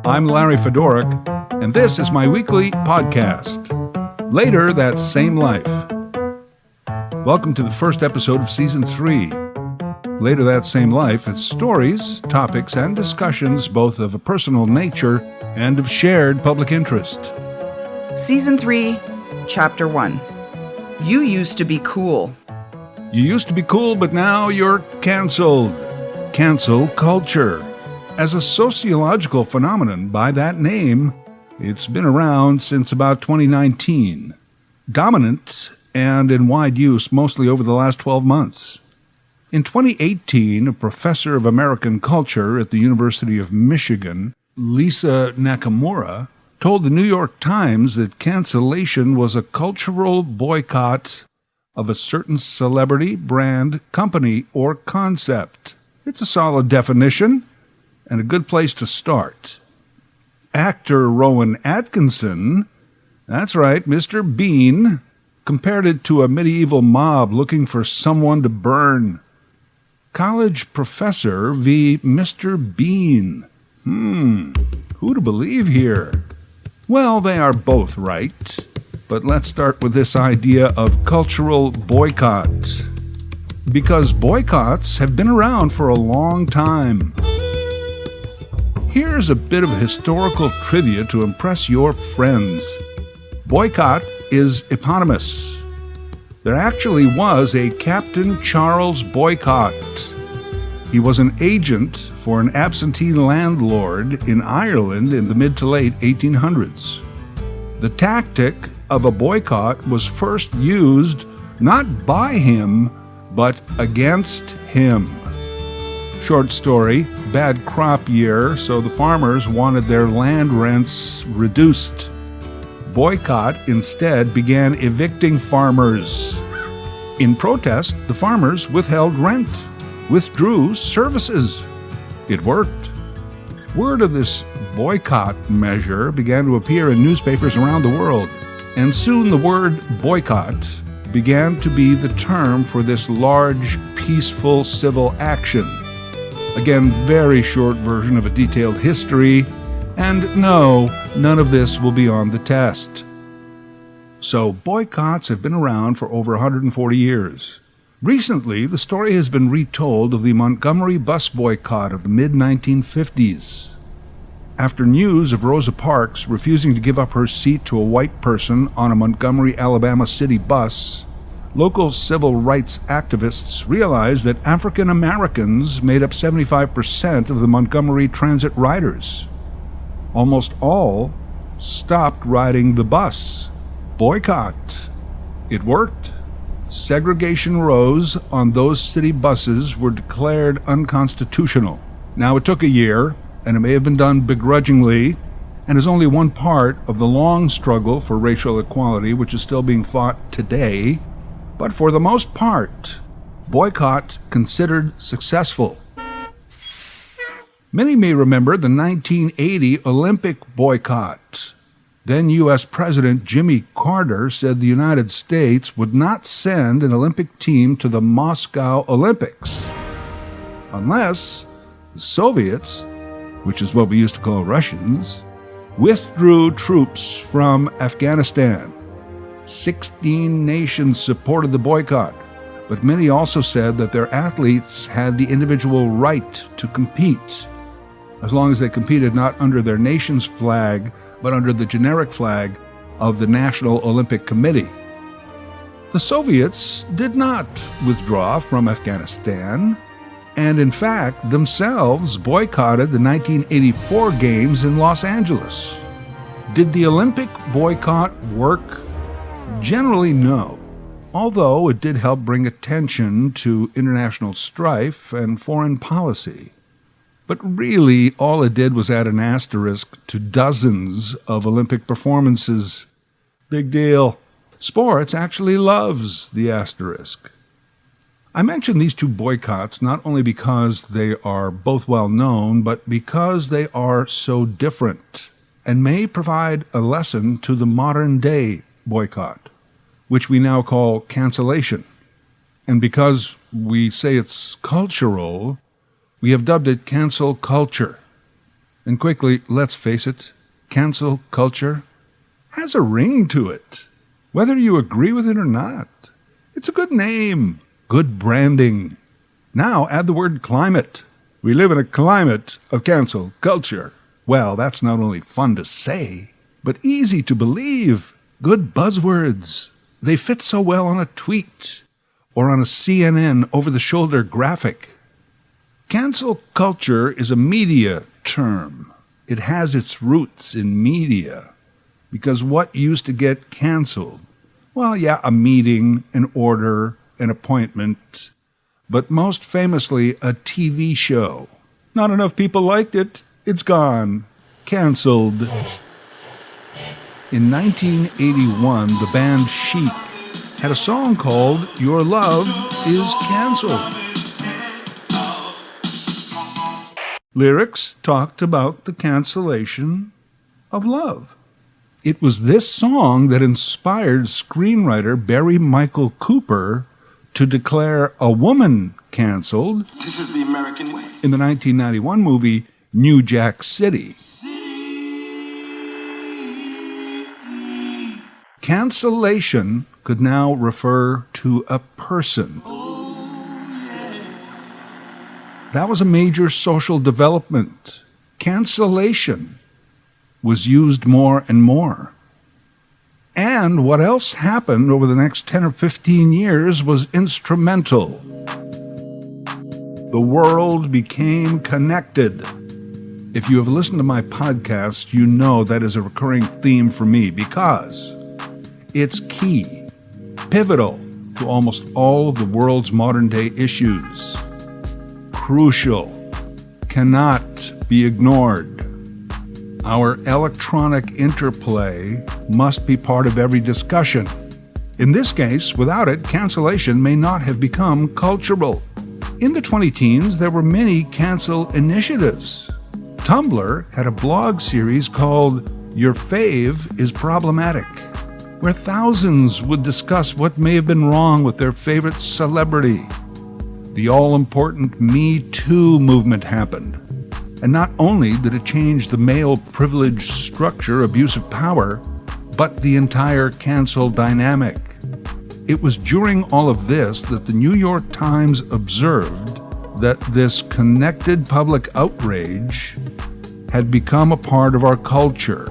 I'm Larry Fedoruk, and this is my weekly podcast, Later That Same Life. Welcome to the first episode of Season 3. Later That Same Life is stories, topics, and discussions both of a personal nature and of shared public interest. Season 3, Chapter 1. You used to be cool. You used to be cool, but now you're canceled. Cancel culture. As a sociological phenomenon by that name, it's been around since about 2019. Dominant and in wide use mostly over the last 12 months. In 2018, a professor of American culture at the University of Michigan, Lisa Nakamura, told the New York Times that cancellation was a cultural boycott of a certain celebrity, brand, company, or concept. It's a solid definition and a good place to start. Actor Rowan Atkinson, that's right, Mr. Bean, compared it to a medieval mob looking for someone to burn. College professor v. Mr. Bean. Who to believe here? Well, they are both right. But let's start with this idea of cultural boycott. Because boycotts have been around for a long time. Here's a bit of historical trivia to impress your friends. Boycott is eponymous. There actually was a Captain Charles Boycott. He was an agent for an absentee landlord in Ireland in the mid to late 1800s. The tactic of a boycott was first used not by him, but against him. Short story, bad crop year, so the farmers wanted their land rents reduced. Boycott instead began evicting farmers. In protest, the farmers withheld rent, withdrew services. It worked. Word of this boycott measure began to appear in newspapers around the world, and soon the word boycott began to be the term for this large, peaceful civil action. Again, very short version of a detailed history, and no, none of this will be on the test. So boycotts have been around for over 140 years. Recently, the story has been retold of the Montgomery Bus Boycott of the mid-1950s. After news of Rosa Parks refusing to give up her seat to a white person on a Montgomery, Alabama city bus, local civil rights activists realized that African Americans made up 75% of the Montgomery transit riders. Almost all stopped riding the bus. Boycott. It worked. Segregation rows on those city buses were declared unconstitutional. Now, it took a year, and it may have been done begrudgingly, and is only one part of the long struggle for racial equality, which is still being fought today. But for the most part, boycott considered successful. Many may remember the 1980 Olympic boycott. Then U.S. President Jimmy Carter said the United States would not send an Olympic team to the Moscow Olympics unless the Soviets, which is what we used to call Russians, withdrew troops from Afghanistan. 16 nations supported the boycott, but many also said that their athletes had the individual right to compete, as long as they competed not under their nation's flag, but under the generic flag of the National Olympic Committee. The Soviets did not withdraw from Afghanistan, and in fact themselves boycotted the 1984 Games in Los Angeles. Did the Olympic boycott work? Generally, no, although it did help bring attention to international strife and foreign policy. But really, all it did was add an asterisk to dozens of Olympic performances. Big deal. Sports actually loves the asterisk. I mention these two boycotts not only because they are both well known, but because they are so different and may provide a lesson to the modern day boycott, which we now call cancellation. And because we say it's cultural, we have dubbed it cancel culture. And quickly, let's face it, cancel culture has a ring to it, whether you agree with it or not. It's a good name, good branding. Now add the word climate. We live in a climate of cancel culture. Well, that's not only fun to say, but easy to believe. Good buzzwords. They fit so well on a tweet or on a CNN over-the-shoulder graphic. Cancel culture is a media term. It has its roots in media. Because what used to get canceled? Well, yeah, a meeting, an order, an appointment, but most famously a TV show. Not enough people liked it. It's gone. Canceled. In 1981, the band Chic had a song called Your Love Is Canceled. Lyrics talked about the cancellation of love. It was this song that inspired screenwriter Barry Michael Cooper to declare a woman canceled. This is the American way. In the 1991 movie New Jack City. Cancellation could now refer to a person. That was a major social development. Cancellation was used more and more. And what else happened over the next 10 or 15 years was instrumental. The world became connected. If you have listened to my podcast, you know that is a recurring theme for me because it's key, pivotal to almost all of the world's modern-day issues. Crucial, cannot be ignored. Our electronic interplay must be part of every discussion. In this case, without it, cancellation may not have become cultural. In the 20-teens, there were many cancel initiatives. Tumblr had a blog series called Your Fave is Problematic, where thousands would discuss what may have been wrong with their favorite celebrity. The all-important Me Too movement happened. And not only did it change the male privilege structure, abuse of power, but the entire cancel dynamic. It was during all of this that the New York Times observed that this connected public outrage had become a part of our culture.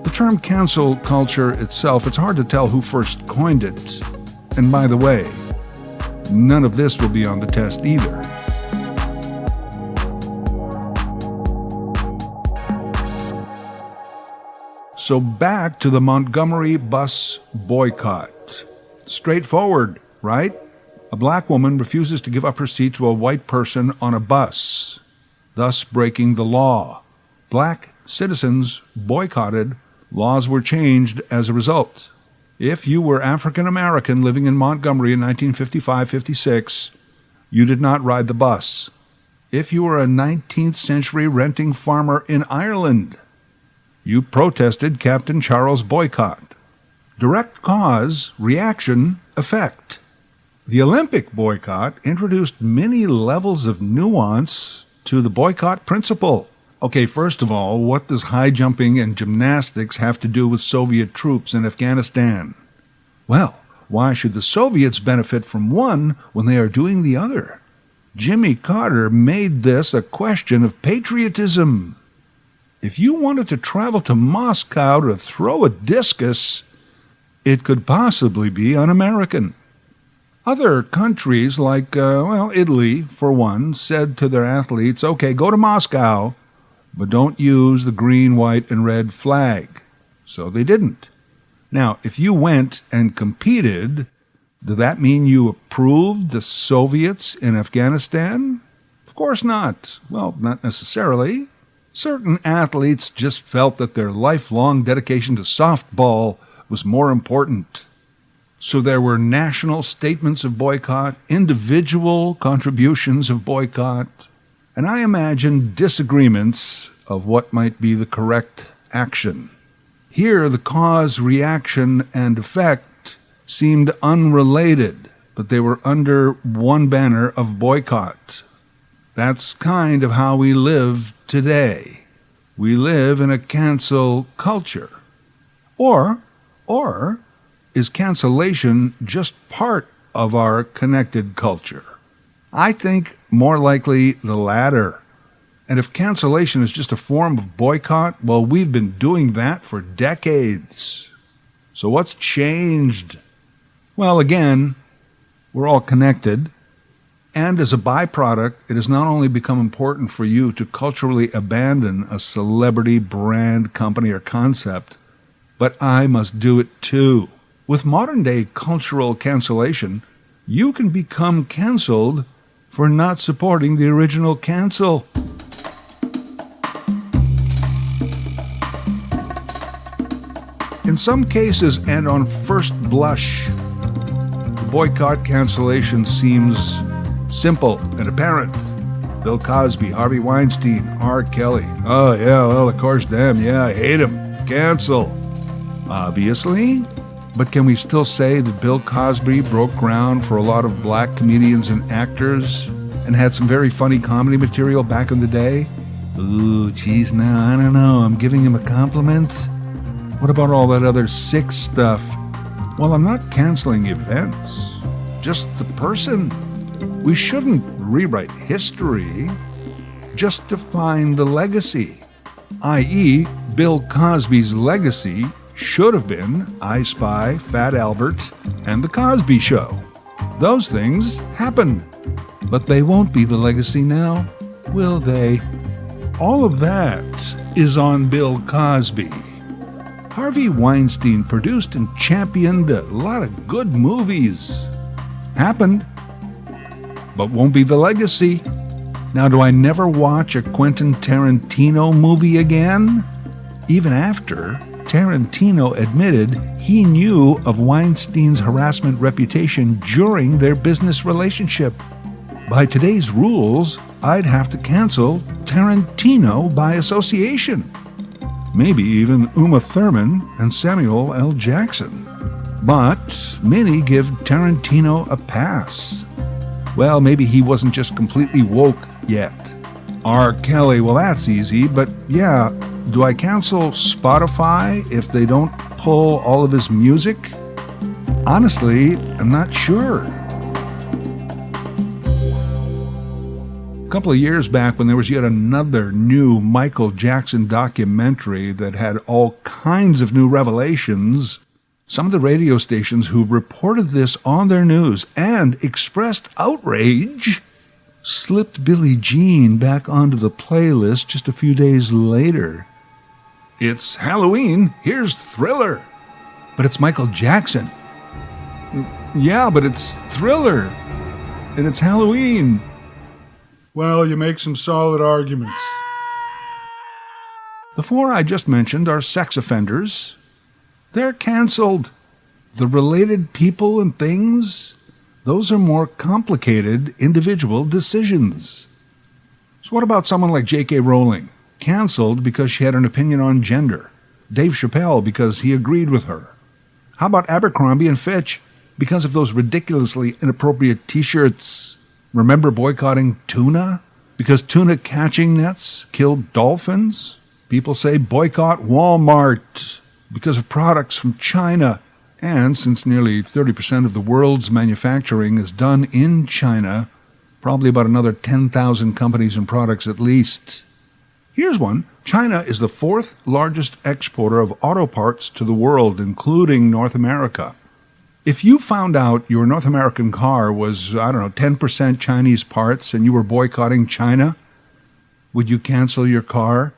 The term cancel culture itself, it's hard to tell who first coined it. And by the way, none of this will be on the test either. So back to the Montgomery Bus Boycott. Straightforward, right? A black woman refuses to give up her seat to a white person on a bus, thus breaking the law. Black citizens boycotted. Laws were changed as a result. If you were African American living in Montgomery in 1955-56, you did not ride the bus. If you were a 19th century renting farmer in Ireland, you protested Captain Charles' boycott. Direct cause, reaction, effect. The Olympic boycott introduced many levels of nuance to the boycott principle. Okay, first of all, what does high jumping and gymnastics have to do with Soviet troops in Afghanistan? Well, why should the Soviets benefit from one when they are doing the other? Jimmy Carter made this a question of patriotism. If you wanted to travel to Moscow to throw a discus, it could possibly be un-American. Other countries like, Italy, for one, said to their athletes, okay, go to Moscow, but don't use the green, white, and red flag. So they didn't. Now, if you went and competed, did that mean you approved the Soviets in Afghanistan? Of course not. Well, not necessarily. Certain athletes just felt that their lifelong dedication to softball was more important. So there were national statements of boycott, individual contributions of boycott, and I imagine disagreements of what might be the correct action. Here, the cause, reaction, and effect seemed unrelated, but they were under one banner of boycott. That's kind of how we live today. We live in a cancel culture. Or is cancellation just part of our connected culture? I think more likely the latter. And if cancellation is just a form of boycott, well, we've been doing that for decades. So what's changed? Well, again, we're all connected. And as a byproduct, it has not only become important for you to culturally abandon a celebrity, brand, company, or concept, but I must do it too. With modern-day cultural cancellation, you can become canceled for not supporting the original cancel. In some cases, and on first blush, the boycott cancellation seems simple and apparent. Bill Cosby, Harvey Weinstein, R. Kelly. Oh, yeah, well, of course, them. Yeah, I hate them. Cancel. Obviously. But can we still say that Bill Cosby broke ground for a lot of black comedians and actors and had some very funny comedy material back in the day? Ooh, geez, now, I don't know. I'm giving him a compliment? What about all that other sick stuff? Well, I'm not canceling events, just the person. We shouldn't rewrite history, just define the legacy, i.e., Bill Cosby's legacy should have been I Spy, Fat Albert, and The Cosby Show. Those things happened, but they won't be the legacy now, will they? All of that is on Bill Cosby. Harvey Weinstein produced and championed a lot of good movies. Happened, but won't be the legacy. Now, do I never watch a Quentin Tarantino movie again? Even after Tarantino admitted he knew of Weinstein's harassment reputation during their business relationship. By today's rules, I'd have to cancel Tarantino by association. Maybe even Uma Thurman and Samuel L. Jackson. But many give Tarantino a pass. Well, maybe he wasn't just completely woke yet. R. Kelly, well, that's easy, but yeah, do I cancel Spotify if they don't pull all of his music? Honestly, I'm not sure. A couple of years back, when there was yet another new Michael Jackson documentary that had all kinds of new revelations, some of the radio stations who reported this on their news and expressed outrage slipped Billie Jean back onto the playlist just a few days later. It's Halloween, here's Thriller. But it's Michael Jackson. Yeah, but it's Thriller. And it's Halloween. Well, you make some solid arguments. The four I just mentioned are sex offenders. They're canceled. The related people and things, those are more complicated individual decisions. So what about someone like J.K. Rowling? Canceled because she had an opinion on gender. Dave Chappelle because he agreed with her. How about Abercrombie and Fitch because of those ridiculously inappropriate t-shirts? Remember boycotting tuna? Because tuna catching nets killed dolphins? People say boycott Walmart because of products from China. And since nearly 30% of the world's manufacturing is done in China, probably about another 10,000 companies and products at least. Here's one. China is the fourth largest exporter of auto parts to the world, including North America. If you found out your North American car was, 10% Chinese parts and you were boycotting China, would you cancel your car?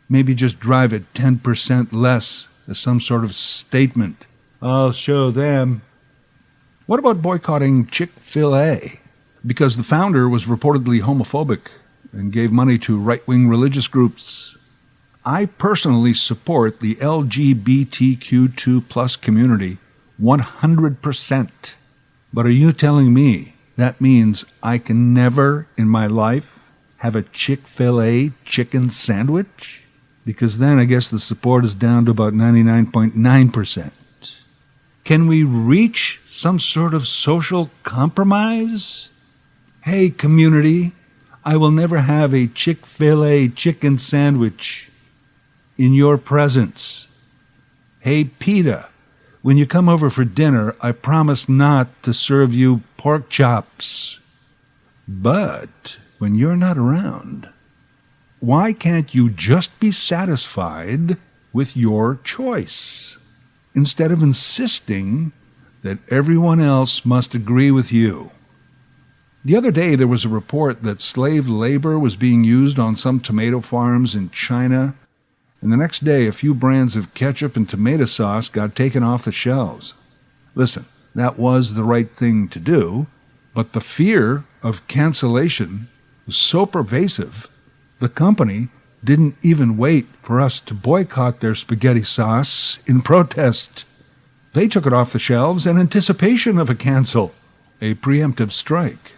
Maybe just drive it 10% less as some sort of statement. I'll show them. What about boycotting Chick-fil-A? Because the founder was reportedly homophobic and gave money to right-wing religious groups. I personally support the LGBTQ2+ community 100%. But are you telling me that means I can never in my life have a Chick-fil-A chicken sandwich? Because then I guess the support is down to about 99.9%. Can we reach some sort of social compromise? Hey, community, I will never have a Chick-fil-A chicken sandwich. in your presence. Hey, PETA, when you come over for dinner, I promise not to serve you pork chops. But when you're not around, why can't you just be satisfied with your choice instead of insisting that everyone else must agree with you? The other day there was a report that slave labor was being used on some tomato farms in China, and the next day a few brands of ketchup and tomato sauce got taken off the shelves. Listen, that was the right thing to do, but the fear of cancellation was so pervasive, the company didn't even wait for us to boycott their spaghetti sauce in protest. They took it off the shelves in anticipation of a cancel, a preemptive strike.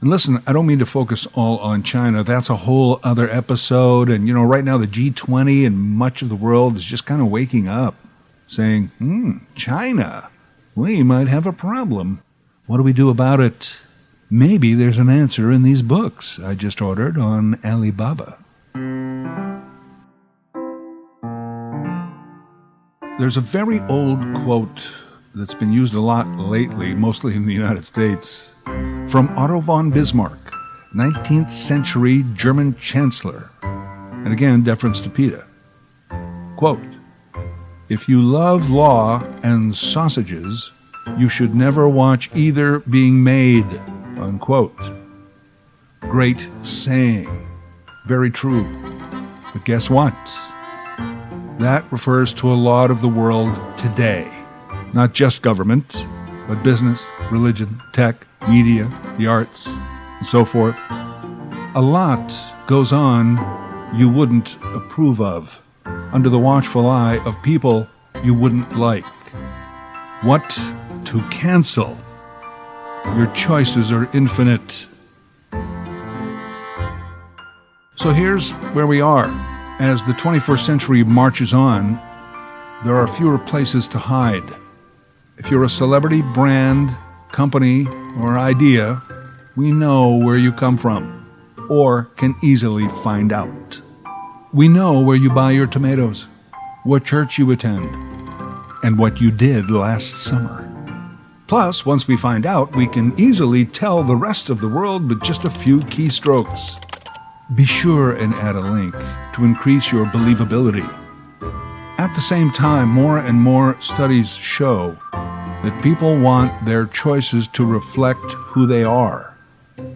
And listen, I don't mean to focus all on China. That's a whole other episode. And, right now the G20 and much of the world is just kind of waking up, saying, China, we might have a problem. What do we do about it? Maybe there's an answer in these books I just ordered on Alibaba. There's a very old quote that's been used a lot lately, mostly in the United States, from Otto von Bismarck, 19th century German chancellor, and again, deference to PETA. Quote, "If you love law and sausages, you should never watch either being made," unquote. Great saying. Very true. But guess what? That refers to a lot of the world today. Not just government, but business, religion, tech, media, the arts, and so forth. A lot goes on you wouldn't approve of, under the watchful eye of people you wouldn't like. What to cancel? Your choices are infinite. So here's where we are. As the 21st century marches on, there are fewer places to hide. If you're a celebrity, brand, company, or idea, we know where you come from, or can easily find out. We know where you buy your tomatoes, what church you attend, and what you did last summer. Plus, once we find out, we can easily tell the rest of the world with just a few keystrokes. Be sure and add a link to increase your believability. At the same time, more and more studies show that people want their choices to reflect who they are.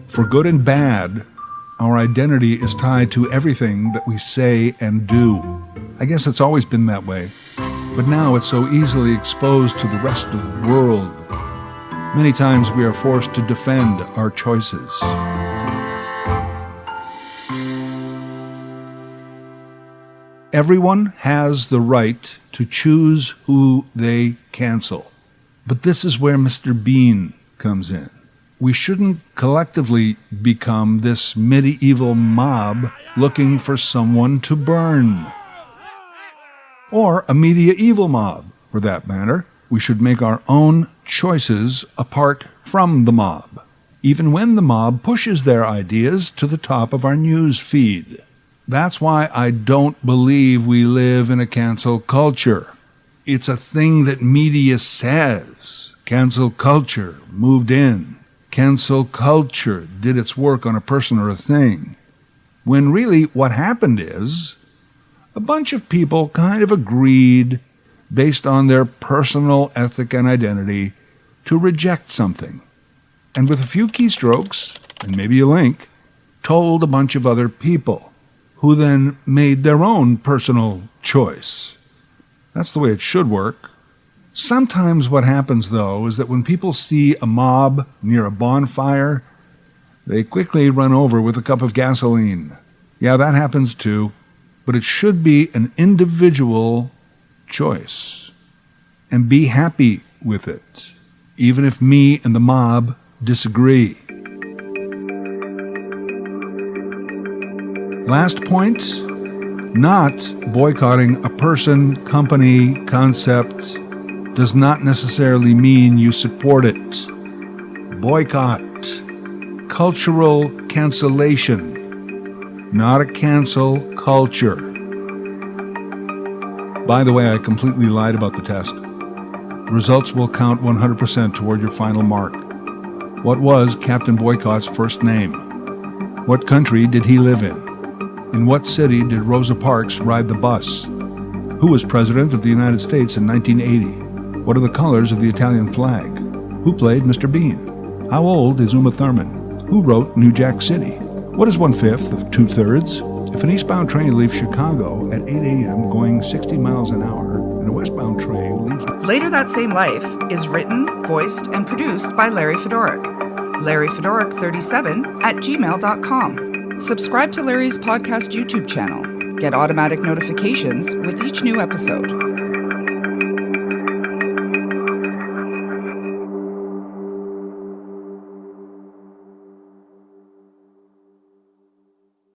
For good and bad, our identity is tied to everything that we say and do. I guess it's always been that way, but now it's so easily exposed to the rest of the world. Many times we are forced to defend our choices. Everyone has the right to choose who they cancel. But this is where Mr. Bean comes in. We shouldn't collectively become this medieval mob looking for someone to burn. Or a media evil mob, for that matter. We should make our own choices apart from the mob, even when the mob pushes their ideas to the top of our news feed. That's why I don't believe we live in a cancel culture. It's a thing that media says. Cancel culture moved in. Cancel culture did its work on a person or a thing. When really what happened is a bunch of people kind of agreed, based on their personal ethic and identity, to reject something. And with a few keystrokes, and maybe a link, told a bunch of other people, who then made their own personal choice. That's the way it should work. Sometimes what happens, though, is that when people see a mob near a bonfire, they quickly run over with a cup of gasoline. Yeah, that happens too, but it should be an individual choice. And be happy with it, even if me and the mob disagree. Last point, not boycotting a person, company, concept does not necessarily mean you support it. Boycott, cultural cancellation, not a cancel culture. By the way, I completely lied about the test. The results will count 100% toward your final mark. What was Captain Boycott's first name? What country did he live in? In what city did Rosa Parks ride the bus? Who was President of the United States in 1980? What are the colors of the Italian flag? Who played Mr. Bean? How old is Uma Thurman? Who wrote New Jack City? What is 1/5 of 2/3? If an eastbound train leaves Chicago at 8 a.m. going 60 miles an hour, and a westbound train leaves... Later That Same Life is written, voiced, and produced by Larry Fedoruk. LarryFedoruk37@gmail.com. Subscribe to Larry's podcast YouTube channel. Get automatic notifications with each new episode.